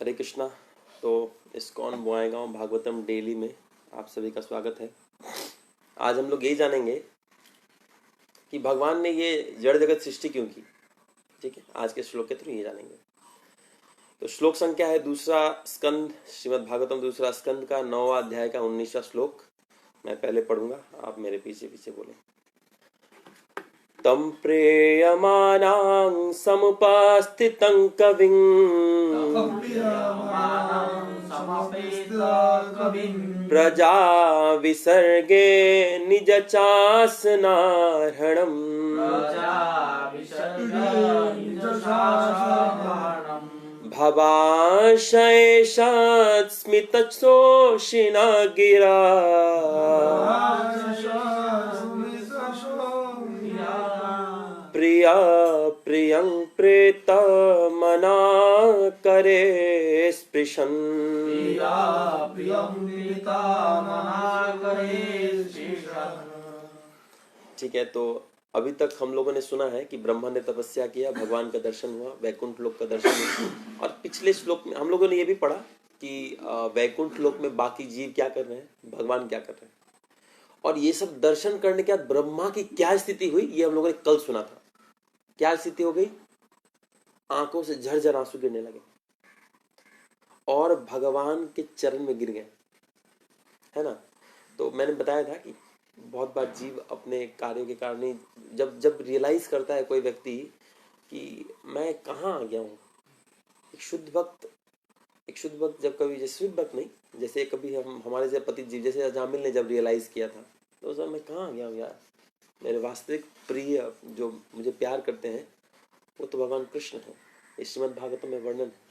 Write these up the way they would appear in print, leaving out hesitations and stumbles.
हरे कृष्णा। तो ISKCON बोआएगांव Bhagavatam daily में आप सभी का स्वागत है। आज हम लोग यही जानेंगे कि भगवान ने ये जड़ जगत सृष्टि क्यों की। ठीक है, आज के श्लोक के थ्रू ये जानेंगे। तो श्लोक संख्या है दूसरा स्कंद, श्रीमद् भागवतम दूसरा स्कंद का 9वां अध्याय का 19वां श्लोक। मैं पहले पढ़ूंगा, आप मेरे पीछे पीछे बोले। तम प्रेयमानां समुपस्थितं कविं प्रजा विसर्गे निज चासनार्हणम् भवाशेषात् स्मितशोषिणा गिरा प्रिया प्रियं प्रेतमना करे स्पृशन्। ठीक है, तो अभी तक हम लोगों ने सुना है कि ब्रह्मा ने तपस्या किया, भगवान का दर्शन हुआ, वैकुंठ लोक का दर्शन हुआ। और पिछले श्लोक में हम लोगों ने ये भी पढ़ा कि वैकुंठ लोक में बाकी जीव क्या कर रहे हैं, भगवान क्या कर रहे हैं, और ये सब दर्शन करने के बाद ब्रह्मा की क्या स्थिति हुई ये हम लोगों ने कल सुना था। क्या स्थिति हो गई? आंखों से झरझर आंसू गिरने लगे और भगवान के चरण में गिर गए, है ना। तो मैंने बताया था कि बहुत बार जीव अपने कार्यों के कारण ही जब रियलाइज करता है कोई व्यक्ति कि मैं कहाँ आ गया हूँ। एक शुद्ध भक्त जब कभी, जैसे शुद्ध भक्त नहीं, जैसे कभी हम हमारे से पति जीव जैसे अजामिल ने जब रियलाइज किया था तो सर मैं कहाँ आ गया हूँ यार, मेरे वास्तविक प्रिय जो मुझे प्यार करते हैं वो तो भगवान कृष्ण है। इस श्रीमद् भागवतम में वर्णन है।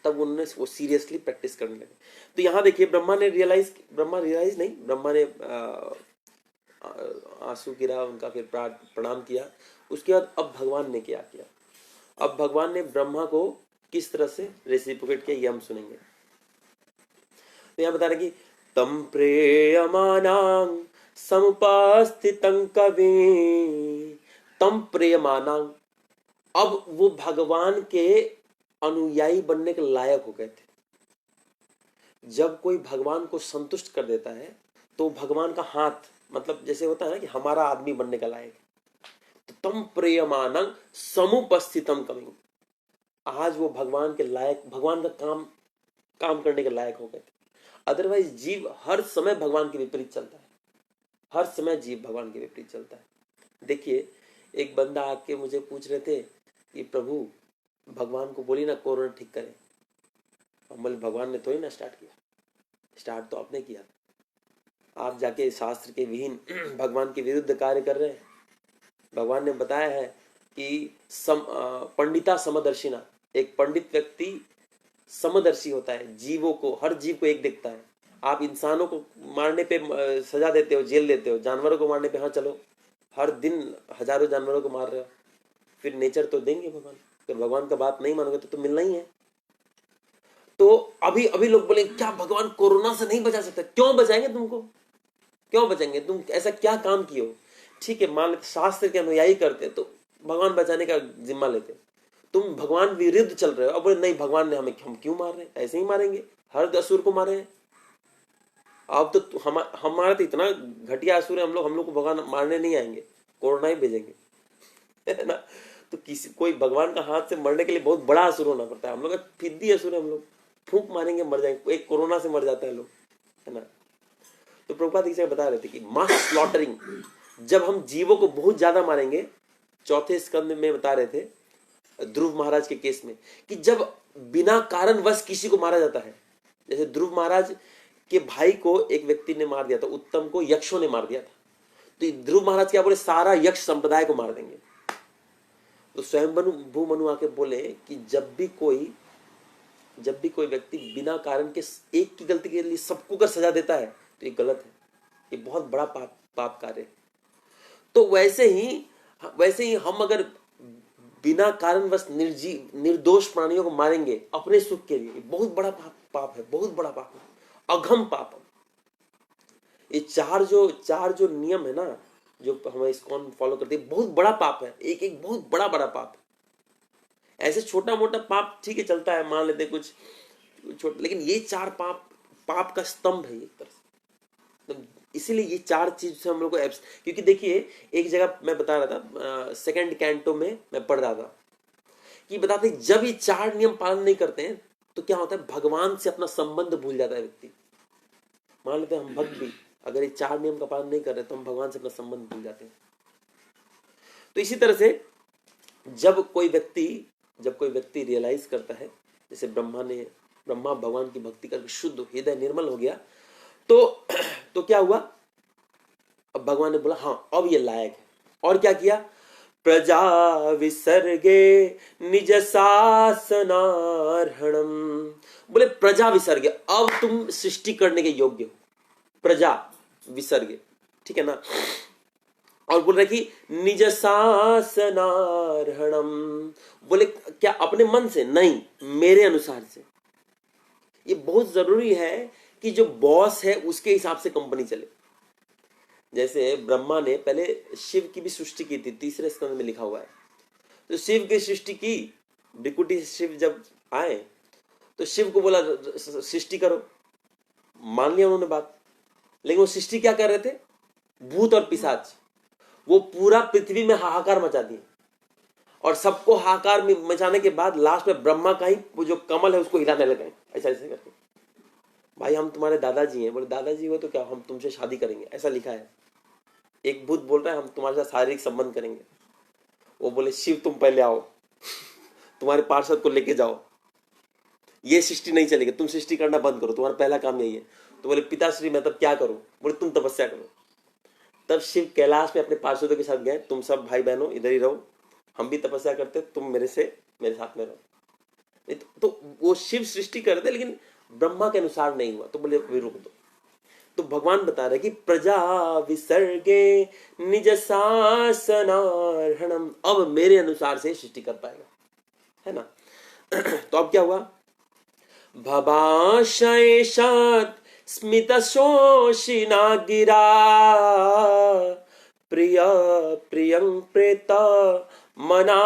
तब उन्होंने वो सीरियसली प्रैक्टिस करने लगे। तो यहाँ देखिए ब्रह्मा ने आंसू गिरा उनका, फिर प्रणाम किया। उसके बाद अब भगवान ने क्या किया, अब भगवान ने ब्रह्मा को किस तरह से रेसिप्रोकेट किया ये हम सुनेंगे। तो यहाँ बता रहे कि तम प्रेयमानां समुपस्थितं कवि, तम प्रेयमानां, अब वो भगवान के अनुयायी बनने के लायक हो गए थे। जब कोई भगवान को संतुष्ट कर देता है तो भगवान का हाथ, मतलब जैसे होता है ना कि हमारा आदमी बनने का लायक है। तो तम प्रेयमानां समुपस्थितं कवि, आज वो भगवान के लायक, भगवान का काम करने के लायक हो गए थे। अदरवाइज जीव हर समय भगवान के विपरीत चलता है, हर समय जीव भगवान के विपरीत चलता है। देखिए एक बंदा आके मुझे पूछ रहे थे कि प्रभु भगवान को बोली ना कोरोना ठीक करे। हम बोले भगवान ने तो ही ना स्टार्ट किया, स्टार्ट तो आपने किया। आप जाके शास्त्र के विहीन भगवान के विरुद्ध कार्य कर रहे हैं। भगवान ने बताया है कि पंडिता समदर्शिना, एक पंडित व्यक्ति समदर्शी होता है, जीवों को, हर जीव को एक देखता है। आप इंसानों को मारने पे सजा देते हो, जेल देते हो, जानवरों को मारने पे हाँ चलो, हर दिन हजारों जानवरों को मार रहे हो, फिर नेचर तो देंगे भगवान। अगर भगवान का बात नहीं मानोगे तो मिलना ही है। तो अभी लोग बोले क्या भगवान कोरोना से नहीं बचा सकते? क्यों बचाएंगे तुमको, क्यों बचाएंगे? तुम ऐसा क्या काम किए हो? ठीक है, मान लेते शास्त्र के अनुयायी करते तो भगवान बचाने का जिम्मा लेते। तुम भगवान विरुद्ध चल रहे हो। अब बोले नहीं भगवान ने हमें, हम क्यों मार रहे हैं, ऐसे ही मारेंगे, हर असुर को मारे हैं। अब तो हमारा तो इतना घटिया असुर है, हम लोग को भगवान मारने नहीं आएंगे, कोरोना ही भेजेंगे, है ना। तो कोई भगवान का हाथ से मरने के लिए बहुत बड़ा असुर होना पड़ता है। हम लोग फिद्दी असुर है, हम लोग फूंक मारेंगे मर जाएंगे, एक कोरोना से मर जाता है लोग, है ना। तो प्रभुपाद जी बता रहे थे कि मास स्लॉटरिंग, जब हम जीवों को बहुत ज्यादा मारेंगे, चौथे स्कंद में बता रहे थे ध्रुव महाराज के केस में, कि जब बिना कारणवश किसी को मारा जाता है, जैसे ध्रुव महाराज के भाई को एक व्यक्ति ने मार दिया था, उत्तम को यक्षों ने मार दिया था। तो ध्रुव महाराज क्या बोले, सारा यक्ष संप्रदाय को मार देंगे। तो स्वयं भू आके बोले कि जब भी कोई व्यक्ति बिना कारण के एक की गलती के लिए सबको कर सजा देता है तो ये गलत है, ये बहुत बड़ा पाप कार्य है। तो वैसे ही हम अगर बिना कारणवश निर्दोष प्राणियों को मारेंगे अपने सुख के लिए, बहुत बड़ा पाप है, बहुत बड़ा पाप है, अघम पाप। ये चार जो नियम है ना, जो हमें इस्कॉन फॉलो करते हैं, बहुत बड़ा पाप है, एक बहुत बड़ा पाप है। ऐसे छोटा मोटा पाप ठीक है चलता है, मान लेते कुछ छोटा, लेकिन ये 4 पाप पाप का स्तंभ है एक तरह से। तो इसीलिए ये 4 चीज से हम लोग को क्योंकि देखिए एक जगह मैं बता रहा था, सेकंड कैंटो में मैं पढ़ रहा था कि बताते जब ये 4 नियम पालन नहीं करते हैं तो क्या होता है, भगवान से अपना संबंध भूल जाता है व्यक्ति। मान लेते हैं हम भक्त भी अगर ये 4 नियम का पालन नहीं कर रहे तो हम भगवान से अपना संबंध भूल जाते हैं। तो इसी तरह से जब कोई व्यक्ति रियलाइज करता है, जैसे ब्रह्मा भगवान की भक्ति करके शुद्ध हृदय निर्मल हो गया, तो क्या हुआ, अब भगवान ने बोला हाँ अब ये लायक है। और क्या किया, प्रजा विसर्गे निज शासनार्हणम, बोले प्रजा विसर्गे, अब तुम सृष्टि करने के योग्य हो, प्रजा विसर्गे, ठीक है ना। और बोल रहे कि निज शासनार्हणम, बोले क्या अपने मन से नहीं, मेरे अनुसार से। ये बहुत जरूरी है कि जो बॉस है उसके हिसाब से कंपनी चले। जैसे ब्रह्मा ने पहले शिव की भी सृष्टि की थी, 3रे स्कंद में लिखा हुआ है। तो शिव की सृष्टि की, भृकुटी शिव जब आए तो शिव को बोला सृष्टि करो, मान लिया उन्होंने बात। लेकिन वो सृष्टि क्या कर रहे थे, भूत और पिशाच, वो पूरा पृथ्वी में हाहाकार मचा दिए। और सबको हाहाकार में मचाने के बाद लास्ट में ब्रह्मा का ही वो जो कमल है उसको हिलाने लगे, ऐसा ऐसे करके, भाई हम तुम्हारे दादाजी हैं। बोले दादाजी हो तो क्या, हम तुमसे शादी करेंगे, ऐसा लिखा है। एक भूत बोल रहा है हम तुम्हारे साथ शारीरिक संबंध करेंगे। वो बोले शिव तुम पहले आओ, तुम्हारे पार्षद को लेके जाओ, ये सृष्टि नहीं चलेगी, तुम सृष्टि करना बंद करो, तुम्हारा पहला काम यही है। तो बोले पिताश्री मैं तब क्या करूं, बोले तुम तपस्या करो। तब शिव कैलाश में अपने पार्षदों के साथ गए, तुम सब भाई बहनों इधर ही रहो, हम भी तपस्या करते, तुम मेरे साथ में रहो। तो वो शिव सृष्टि कर रहे थे लेकिन ब्रह्मा के अनुसार नहीं हुआ, तो बोले रुक दो। तो भगवान बता रहे कि प्रजा विसर्गे निज शासनार्हणम, अब मेरे अनुसार से सृष्टि कर पाएगा, है ना। तो अब क्या हुआ, भवाशयशात स्मित शोषिना गिरा प्रिय प्रियं प्रेता मना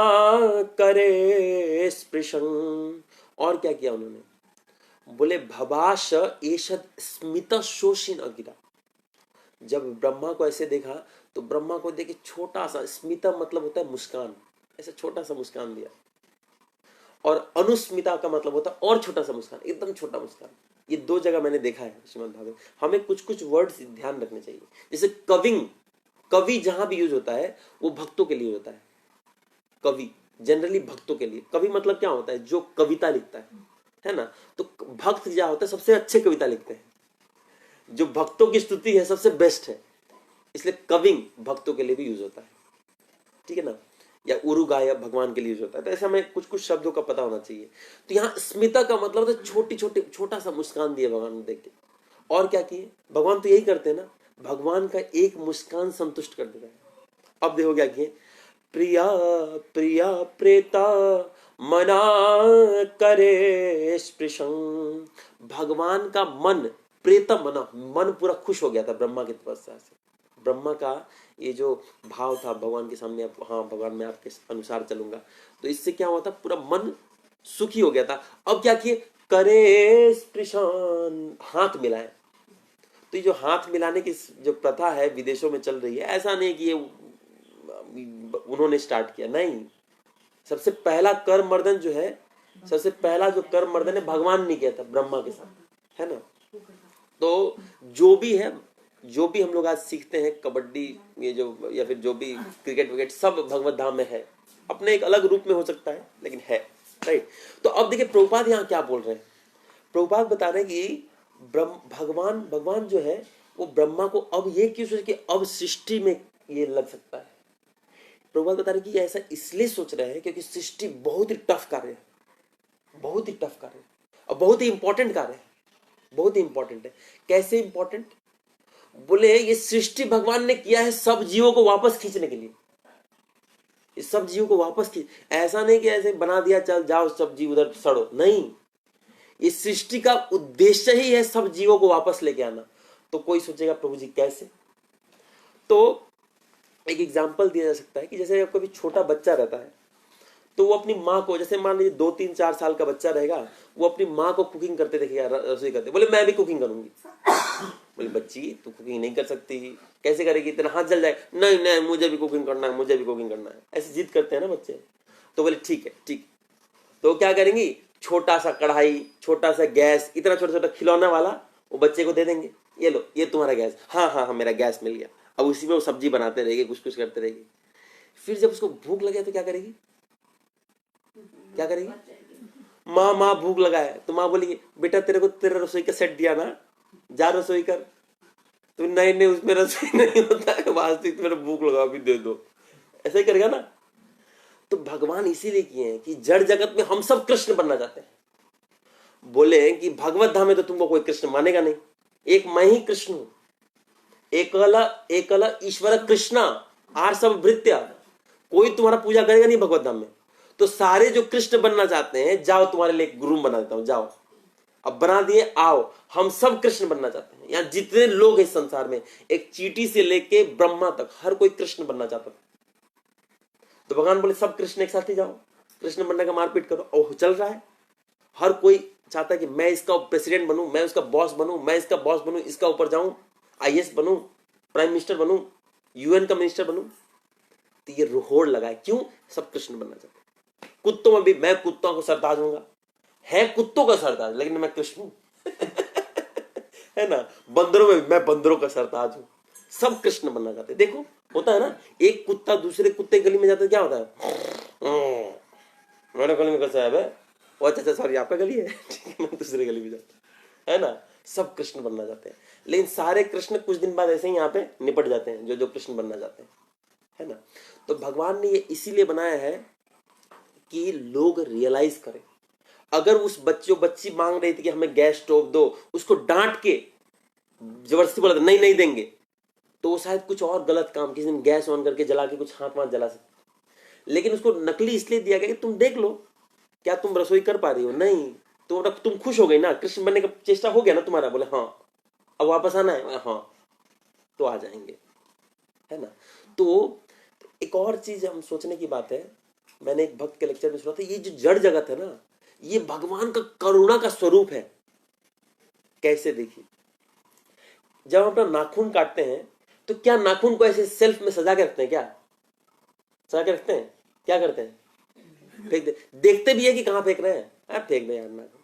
करे स्पृशं। और क्या किया उन्होंने, बोले भवाश एषद स्मित शोषिन गिरा। जब ब्रह्मा को ऐसे देखा तो ब्रह्मा को देखे छोटा सा, स्मिता मतलब होता है मुस्कान, ऐसा छोटा सा मुस्कान दिया। और अनुस्मिता का मतलब होता है और छोटा सा मुस्कान, एकदम छोटा मुस्कान। ये 2 जगह मैंने देखा है श्रीमद् भागवत। हमें कुछ कुछ वर्ड्स ध्यान रखने चाहिए। जैसे कवि जहां भी यूज होता है वो भक्तों के लिए होता है। कवि जनरली भक्तों के लिए, कवि मतलब क्या होता है, जो कविता लिखता है ना। तो भक्त क्या होता है, सबसे अच्छे कविता लिखते हैं, जो भक्तों की स्तुति है सबसे बेस्ट है, इसलिए कविंग भक्तों के लिए भी यूज होता है, ठीक है ना। या उरुगाय भगवान के लिए यूज होता है। तो ऐसा हमें कुछ कुछ शब्दों का पता होना चाहिए। तो यहाँ स्मिता का मतलब होता है छोटा सा मुस्कान दिया भगवान ने देख के। और क्या किए भगवान, तो यही करते हैं ना, भगवान का एक मुस्कान संतुष्ट कर देता है। अब देखो क्या किए, प्रिया प्रिया प्रेता मना करे स्पृशं। भगवान का मन प्रेता मना, मन पूरा खुश हो गया था ब्रह्मा की तपस्या से। ब्रह्मा का ये जो भाव था भगवान के सामने, हाँ भगवान मैं आपके अनुसार चलूंगा, तो इससे क्या हुआ था, पूरा मन सुखी हो गया था। अब क्या किए, करे स्पृशान, हाथ मिलाए। तो ये जो हाथ मिलाने की जो प्रथा है विदेशों में चल रही है, ऐसा नहीं कि ये उन्होंने स्टार्ट किया, नहीं। सबसे पहला कर मर्दन जो है, सबसे पहला जो कर मर्दन है भगवान ने किया था ब्रह्मा के साथ, है ना। तो जो भी हम लोग आज सीखते हैं, कबड्डी ये जो, या फिर जो भी क्रिकेट विकेट, सब भगवत धाम में है। अपने एक अलग रूप में हो सकता है लेकिन है, राइट। तो अब देखिए प्रभुपाद यहाँ क्या बोल रहे हैं। प्रभुपाद बता रहे हैं कि भगवान जो है वो ब्रह्मा को अब ये क्यों सोचे कि अब सृष्टि में ये लग सकता है। प्रभुपाद बता रहे हैं कि ऐसा इसलिए सोच रहे हैं क्योंकि सृष्टि बहुत ही टफ कार्य है, बहुत ही टफ कार्य है और बहुत ही इंपॉर्टेंट कार्य है, बहुत ही इंपॉर्टेंट है। कैसे इंपॉर्टेंट, बोले ये सृष्टि भगवान ने किया है सब जीवों को वापस खींचने के लिए। इस सब जीवों को वापस खींच, ऐसा नहीं कि ऐसे बना दिया चल जाओ सब जीव उधर सड़ो, नहीं। इस सृष्टि का उद्देश्य ही है सब जीवों को वापस लेके आना। तो कोई सोचेगा प्रभु जी कैसे, तो एक एग्जाम्पल दिया जा सकता है कि जैसे कभी छोटा बच्चा रहता है तो वो अपनी माँ को, जैसे मान लीजिए 2-3-4 साल का बच्चा रहेगा, वो अपनी माँ को कुकिंग करते देखेगा, रसोई करते, बोले मैं भी कुकिंग करूंगी। बोले बच्ची तू कुकिंग नहीं कर सकती, कैसे करेगी, तेरा हाथ जल जाए, नहीं नहीं मुझे भी कुकिंग करना है, मुझे भी कुकिंग करना है, ऐसे जिद करते हैं ना बच्चे। तो बोले ठीक है ठीक। तो क्या करेंगी, छोटा सा कढ़ाई, छोटा सा गैस, इतना छोटा छोटा खिलौना वाला वो बच्चे को दे देंगे, ये लो ये तुम्हारा गैस, हाँ हाँ हाँ मेरा गैस मिल गया। अब उसी में वो सब्जी बनाते रहेगी, कुछ कुछ करते रहेगी। फिर जब उसको भूख लगे तो क्या करेगी, क्या करेगी, माँ माँ भूख लगा है, तो माँ बोलेगी बेटा तेरे को तेरा रसोई का सेट दिया ना, जा रसोई कर। तो नहीं नहीं उसमें रसोई नहीं होता है, वास्तविक मेरा भूख लगा अभी दे दो, ऐसा ही करेगा ना। तो भगवान इसीलिए किए हैं कि जड़ जगत में हम सब कृष्ण बनना चाहते हैं। बोले कि भगवत धाम में तो तुमको कोई कृष्ण मानेगा नहीं, एक मैं ही कृष्ण हूं, एकल एकल ईश्वर कृष्णा आर सब भृत्या, कोई तुम्हारा पूजा करेगा नहीं भगवत धाम में। तो सारे जो कृष्ण बनना चाहते हैं, जाओ तुम्हारे लिए एक गुरु बना देता हूं, जाओ। अब बना दिए, आओ हम सब कृष्ण बनना चाहते हैं। यहां जितने लोग हैं संसार में, एक चींटी से लेके ब्रह्मा तक हर कोई कृष्ण बनना चाहता है। तो भगवान बोले सब कृष्ण एक साथ ही जाओ, कृष्ण बनने का मारपीट करो। और चल रहा है, हर कोई चाहता है कि मैं इसका प्रेसिडेंट बनूं, मैं उसका बॉस बनूं, मैं इसका बॉस बनूं, इसका ऊपर जाऊं, आईएएस बनूं, प्राइम मिनिस्टर बनूं, यूएन का मिनिस्टर बनूं। तो ये रोहोड़ लगा है, क्यों, सब कृष्ण बनना चाहते हैं। कुत्तों में भी मैं कुत्तों को सरताज होऊंगा, है कुत्तों का सरताज, लेकिन मैं कृष्ण हूं। है ना, बंदरों में भी मैं बंदरों का सरताज हूं। सब कृष्ण बनना चाहते हैं। देखो होता है ना, एक कुत्ता दूसरे कुत्ते गली में जाता है, क्या होता है, मेरे गली में कैसा है, वो अच्छा सॉरी आपका गली है, ठीक है, मैं दूसरे गली में जाता है ना। सब कृष्ण बनना चाहते हैं, लेकिन सारे कृष्ण कुछ दिन बाद ऐसे ही यहाँ पे निपट जाते हैं, जो जो कृष्ण बनना चाहते हैं, है ना। तो भगवान ने ये इसीलिए बनाया है कि लोग रियलाइज करें। अगर उस बच्ची मांग रही थी कि हमें गैस स्टोव दो, उसको डांट के जबरदस्ती बोला था नहीं नहीं देंगे, तो वो शायद कुछ और गलत काम, किसी दिन गैस ऑन करके जला के कुछ हाथ वाथ जला सकते। लेकिन उसको नकली इसलिए दिया गया कि तुम देख लो क्या तुम रसोई कर पा रही हो, नहीं तो तुम खुश हो गई ना, कृष्ण बनने का चेष्टा हो गया ना तुम्हारा, बोले हाँ अब वापस आना है, हाँ तो आ जाएंगे, है ना। तो एक और चीज हम सोचने की बात है, मैंने एक भक्त के लेक्चर में सुना था, ये जो जड़ जगत है ना, ये भगवान का करुणा का स्वरूप है। कैसे, देखिए जब हम अपना नाखून काटते हैं तो क्या नाखून को ऐसे सेल्फ में सजा के रखते हैं, क्या सजा के रखते हैं, क्या करते हैं, फेंक दे, देखते भी है कि कहां फेंक रहे हैं, फेंक दे यार नाखून,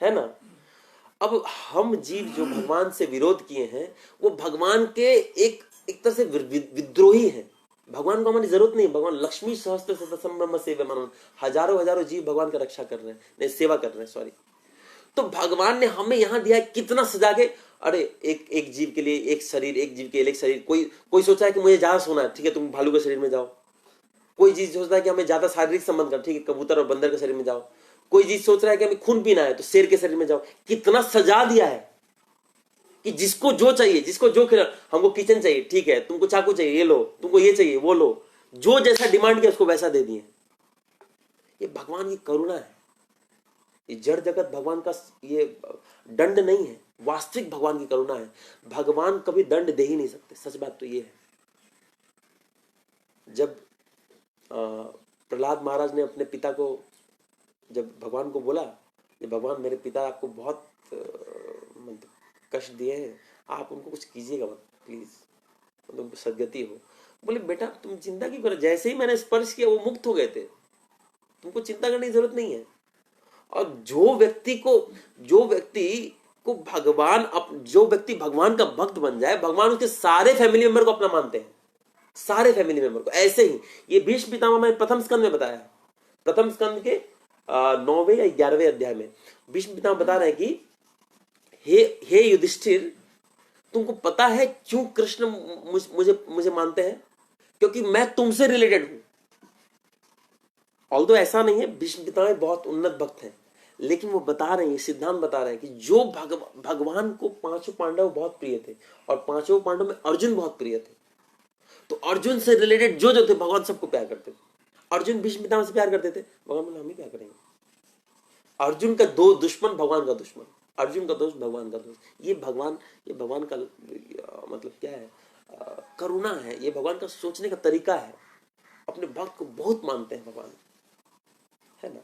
है ना। अब हम जीव जो भगवान से विरोध किए हैं, वो भगवान के एक एक तरह से विद्रोही हैं। भगवान को हमारी जरूरत नहीं, भगवान लक्ष्मी सहस्त्र संभ्रम सेवा मानो, हजारों हजारों जीव भगवान का रक्षा कर रहे हैं, नहीं सेवा कर रहे हैं, सॉरी। तो भगवान ने हमें यहां दिया है कितना सजा के, अरे एक एक जीव के लिए एक शरीर, एक जीव के लिए एक शरीर। कोई कोई सोचा है कि मुझे ज्यादा सोना है, ठीक है तुम भालू के शरीर में जाओ। कोई चीज सोचता है कि हमें ज्यादा शारीरिक संबंध कर, ठीक है कबूतर और बंदर के शरीर में जाओ। कोई चीज सोच रहा है कि हमें खून पीना है, तो शेर के शरीर में जाओ। कितना सजा दिया है कि जिसको जो चाहिए, जिसको जो खिला, हमको किचन चाहिए, ठीक है तुमको चाकू चाहिए ये लो, तुमको ये चाहिए वो लो, जो जैसा डिमांड किया उसको वैसा दे दिए। ये भगवान की करुणा है। ये जड़ जगत भगवान का ये दंड नहीं है, वास्तविक भगवान की करुणा है। भगवान कभी दंड दे ही नहीं सकते, सच बात तो ये है। जब प्रहलाद महाराज ने अपने पिता को, जब भगवान को बोला कि भगवान मेरे पिता आपको बहुत मतलब कष्ट दिए हैं, आप उनको कुछ कीजिएगा मत प्लीज, उनको सदगति हो। बोले बेटा तुम चिंता क्यों कर, जैसे ही मैंने स्पर्श किया वो मुक्त हो गए थे, तुमको चिंता करने की जरूरत नहीं है। और जो व्यक्ति को भगवान जो व्यक्ति भगवान का भक्त बन जाए, भगवान उसके सारे फैमिली मेंबर को अपना मानते हैं, सारे फैमिली मेंबर को। ऐसे ही ये भीष्म पितामह मैंने प्रथम स्कंद में बताया, प्रथम स्कंद के 9वें या 11वें अध्याय में भीष्म पितामह बता रहे हैं कि हे युधिष्ठिर, तुमको पता है क्यों कृष्ण मुझे मानते हैं, क्योंकि मैं तुमसे रिलेटेड हूं। ऑल्दो ऐसा नहीं है, भीष्म पितामह बहुत उन्नत भक्त हैं, लेकिन वो बता रहे हैं, सिद्धांत बता रहे हैं कि जो भगवान को पांचों पांडव बहुत प्रिय थे, और पांचों पांडव में अर्जुन बहुत प्रिय थे, तो अर्जुन से रिलेटेड जो जो थे भगवान सबको प्यार करते थे। अर्जुन भीष्म पितामह से प्यार करते थे, भगवान बोले हम ही क्या करेंगे। अर्जुन का दो दुश्मन भगवान का दुश्मन, अर्जुन का दोस्त भगवान का दोस्त। ये भगवान का मतलब क्या है, करुणा है, ये भगवान का सोचने का तरीका है। अपने भक्त को बहुत मानते हैं भगवान, है ना।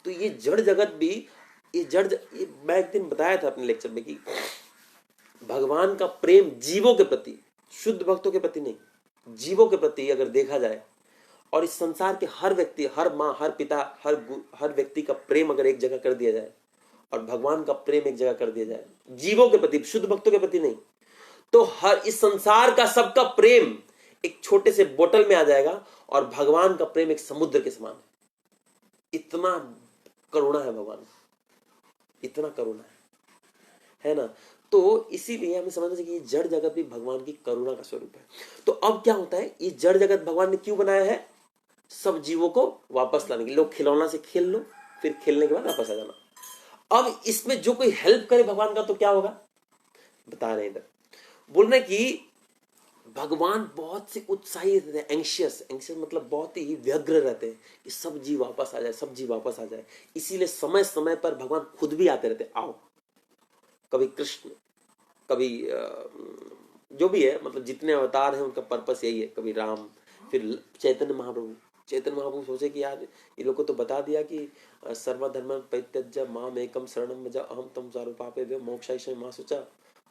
तो ये जड़ जगत भी, ये मैं एक दिन बताया था अपने लेक्चर में कि भगवान का प्रेम जीवों के प्रति, शुद्ध भक्तों के प्रति नहीं, जीवों के प्रति अगर देखा जाए, और इस संसार के हर व्यक्ति, हर माँ, हर पिता, हर व्यक्ति का प्रेम अगर एक जगह कर दिया जाए, और भगवान का प्रेम एक जगह कर दिया जाए जीवों के प्रति, शुद्ध भक्तों के प्रति नहीं, तो हर इस संसार का सबका प्रेम एक छोटे से बोतल में आ जाएगा, और भगवान का प्रेम एक समुद्र के समान है। इतना करुणा है भगवान, इतना करुणा है ना। तो इसीलिए हमें समझना चाहिए कि ये जड़ जगत भी भगवान की करुणा का स्वरूप है। तो अब क्या होता है, ये जड़ जगत भगवान ने क्यों बनाया है? सब जीवों को वापस लाने के लिए। लोग खिलौना से खेल लो, फिर खेलने के बाद वापस आ जाना। अब इसमें जो कोई हेल्प करे भगवान का तो क्या होगा, बता रहे हैं इधर, बोल रहे कि भगवान बहुत से उत्साही रहते हैं, एंशियस मतलब बहुत ही व्यग्र रहते हैं कि सब जीव वापस आ जाए, सब जीव वापस आ जाए। इसीलिए समय समय पर भगवान खुद भी आते रहते, आओ, कभी कृष्ण, कभी जो भी है, मतलब जितने अवतार हैं उनका पर्पस यही है, कभी राम, फिर चैतन्य महाप्रभु सोचे कि यार ये लोग को तो बता दिया कि सर्वधर्म परित्यज्य माम एकम शरणम व्रज अहम तं सर्वपापेभ्यो मोक्षयिष्यामि मा शुचः,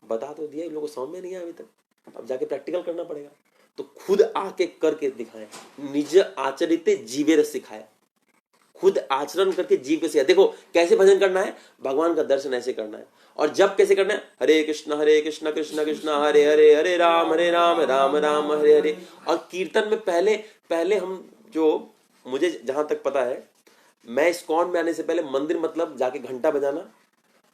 बता तो दिया, इन लोगों को समझ में नहीं आया अभी तक, अब जाके प्रैक्टिकल करना पड़ेगा। तो खुद आके करके दिखाए, निज आचरित जीवेर सिखाया, खुद आचरण करके जीव को सिखाया। देखो कैसे भजन करना है, भगवान का दर्शन ऐसे करना है। और जब कैसे करना है, हरे कृष्ण कृष्ण कृष्ण हरे हरे, हरे राम राम राम हरे हरे। और कीर्तन में पहले हम, जो मुझे जहां तक पता है, मैं इस्कॉन में आने से पहले मंदिर मतलब जाके घंटा बजाना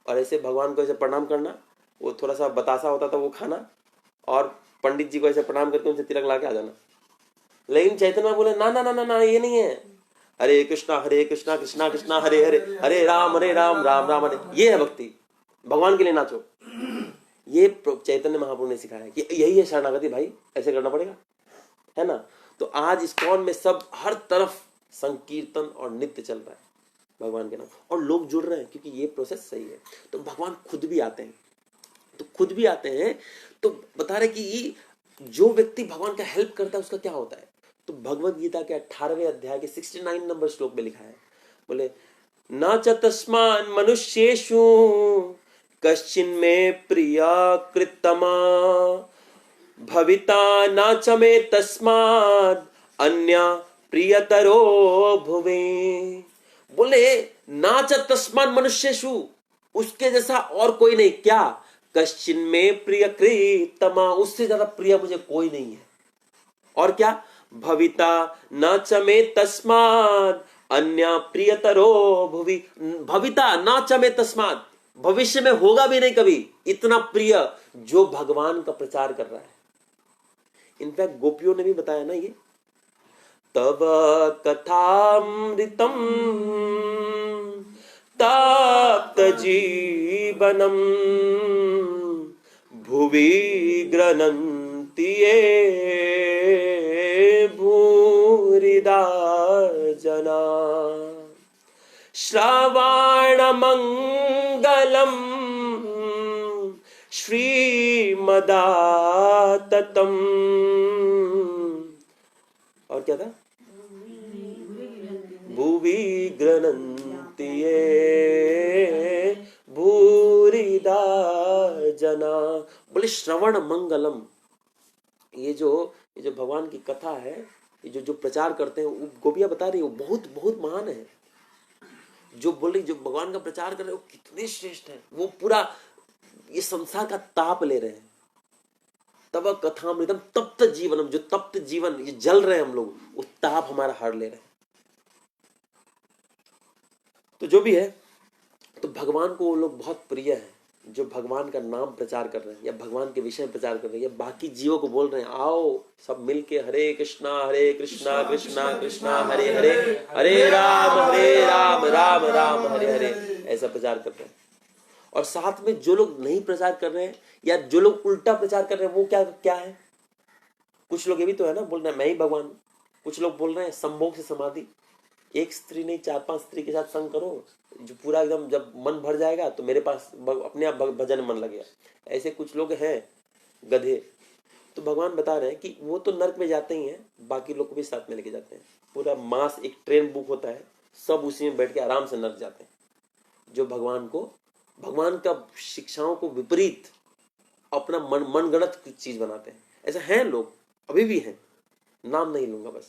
और ऐसे भगवान को ऐसे प्रणाम करना, वो थोड़ा सा बतासा होता था वो खाना, और पंडित जी को ऐसे प्रणाम करके उनसे तिलक ला के आ जाना। लेकिन चैतन्य बोले ना ना ना ना ना, ये नहीं है, हरे कृष्णा कृष्णा कृष्णा हरे हरे, हरे राम राम राम हरे, ये है भक्ति, भगवान के लिए नाचो। ये चैतन्य महाप्रभु ने सिखाया है कि यही है शरणागति भाई, ऐसे करना पड़ेगा, है ना। तो आज इस्कॉन में सब हर तरफ संकीर्तन और नृत्य चल रहा है भगवान के नाम, और लोग जुड़ रहे हैं क्योंकि ये प्रोसेस सही है। तो भगवान खुद भी आते हैं, तो बता रहे कि जो व्यक्ति भगवान का हेल्प करता है उसका क्या होता है। तो भगवत गीता के 18वें अध्याय के 69 नंबर श्लोक में लिखा है, बोले न च तस्मान् मनुष्येषु कश्चिन्मे प्रिया कृतमा भविता न च मे तस्माद् अन्य प्रियतरो भुवे। बोले न च तस्मान् मनुष्येषु, उसके जैसा और कोई नहीं, क्या, कश्चिन में प्रिय कृतमा, उससे ज्यादा प्रिय मुझे कोई नहीं है। और क्या, भविता न च मे तस्मात् अन्य प्रियतरो भुवि, भविता न च मे तस्मात्, भविष्य में होगा भी नहीं कभी इतना प्रिय जो भगवान का प्रचार कर रहा है। इनफैक्ट गोपियों ने भी बताया ना, ये तब कथामृतम ताप्त जीवनम भुवि गृह्णन्ति ये भूरिदा जना। श्रवणमङ्गलं श्रीमदाततम्, और क्या था, भुवि गृह्णन्ति ये भूरिदा जना। बोले श्रवण मंगलम, ये जो भगवान की कथा है, ये जो प्रचार करते हैं, गोपियां बता रही है वो बहुत बहुत महान है। जो बोल रही, जो भगवान का प्रचार कर रहे हैं वो कितने श्रेष्ठ है, वो पूरा ये संसार का ताप ले रहे हैं। तब कथामृतम, तप्त जीवनम, जो तप्त जीवन, ये जल रहे हैं हम लोग, वो ताप हमारा हर ले रहे हैं। तो जो भी है, तो भगवान को वो लोग बहुत प्रिय है जो भगवान का नाम प्रचार कर रहे हैं, या भगवान के विषय में प्रचार कर रहे हैं, या बाकी जीवों को बोल रहे हैं आओ सब मिलके हरे कृष्णा कृष्णा कृष्णा हरे हरे, हरे राम राम राम हरे हरे, ऐसा प्रचार कर रहे हैं। और साथ में जो लोग नहीं प्रचार कर रहे हैं, या जो लोग उल्टा प्रचार कर रहे हैं, वो क्या है, कुछ लोग ये भी तो है ना, बोल रहे हैं मैं ही भगवान। कुछ लोग बोल रहे हैं संभोग से समाधि, एक स्त्री नहीं 4-5 स्त्री के साथ संग करो, जो पूरा एकदम जब मन भर जाएगा तो मेरे पास अपने आप भजन मन लगेगा। ऐसे कुछ लोग हैं गधे। तो भगवान बता रहे हैं कि वो तो नर्क में जाते ही हैं, बाकी लोग को भी साथ में लेके जाते हैं। पूरा मास एक ट्रेन बुक होता है, सब उसी में बैठ के आराम से नर्क जाते हैं, जो भगवान का शिक्षाओं को विपरीत अपना मनगढ़ंत चीज बनाते हैं। ऐसा हैं लोग, अभी भी हैं, नाम नहीं लूंगा बस,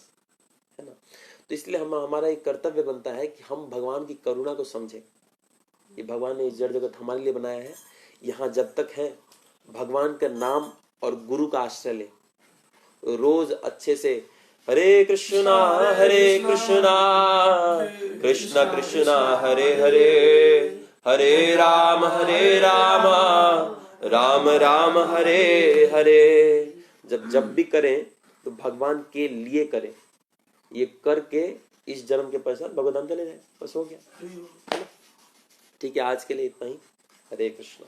है ना। तो इसलिए हमारा एक कर्तव्य बनता है कि हम भगवान की करुणा को समझें। ये भगवान ने इस जड़ जगत हमारे लिए बनाया है। यहाँ जब तक है भगवान का नाम और गुरु का आश्रय ले, रोज अच्छे से हरे कृष्णा कृष्ण कृष्ण हरे हरे, हरे राम राम राम हरे हरे। जब भी करें तो भगवान के लिए करें। ये करके इस जन्म के पश्चात भगवद्धाम चले जाए, बस हो गया। ठीक है, आज के लिए इतना ही। हरे कृष्ण।